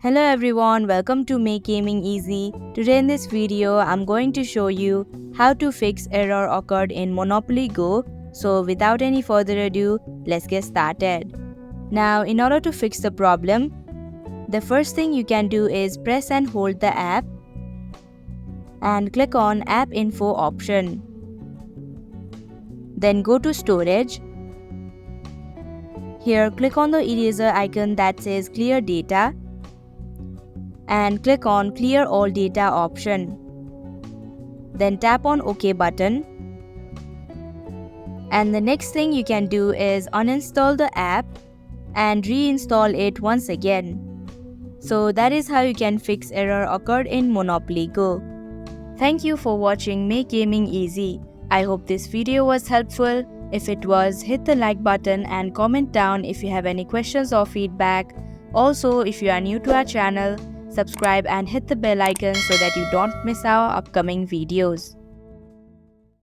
Hello everyone, welcome to Make Gaming Easy. Today in this video, I'm going to show you how to fix error occurred in Monopoly Go. So without any further ado, let's get started. Now in order to fix the problem, the first thing you can do is press and hold the app and click on App Info option. Then go to Storage. Here click on the eraser icon that says Clear Data and click on Clear All Data option. Then tap on OK button. And the next thing you can do is uninstall the app and reinstall it once again. So that is how you can fix error occurred in Monopoly Go. Thank you for watching Make Gaming Easy. I hope this video was helpful. If it was, hit the like button and comment down if you have any questions or feedback. Also, if you are new to our channel, subscribe and hit the bell icon so that you don't miss our upcoming videos.